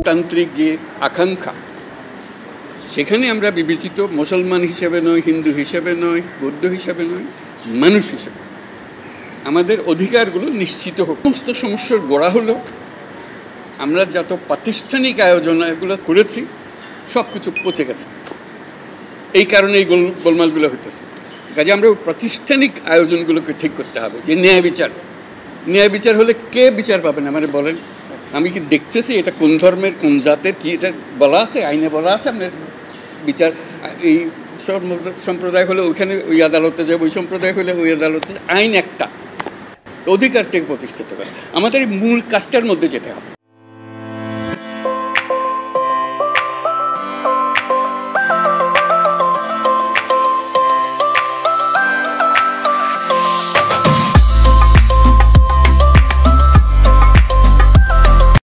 তান্ত্রিক যে আকাঙ্ক্ষা, সেখানে আমরা বিবেচিত মুসলমান হিসেবে নয়, হিন্দু হিসেবে নয়, বৌদ্ধ হিসেবে নয়, মানুষ হিসেবে আমাদের অধিকারগুলো নিশ্চিত হোক। সমস্ত সমস্যার গোড়া হলো আমরা যত প্রাতিষ্ঠানিক আয়োজন এগুলো করেছি সব কিছু পচে গেছে, এই কারণে এই গোলমালগুলো হইতেছে। কাজে আমরা প্রাতিষ্ঠানিক আয়োজনগুলোকে ঠিক করতে হবে। যে ন্যায় বিচার হলে কে বিচার পাবেন আমারে বলেন? আমি কি দেখতেছি এটা কোন ধর্মের কোন জাতের কি এটা বলা আছে? আইনে বলা আছে আপনার বিচার? এই সম্প্রদায় হলে ওইখানে ওই আদালতে যাবে, ওই সম্প্রদায় হলে ওই আদালতে। আইন একটা, অধিকারটাকে প্রতিষ্ঠিত করে। আমাদের এই মূল কাজটার মধ্যে যেতে হবে।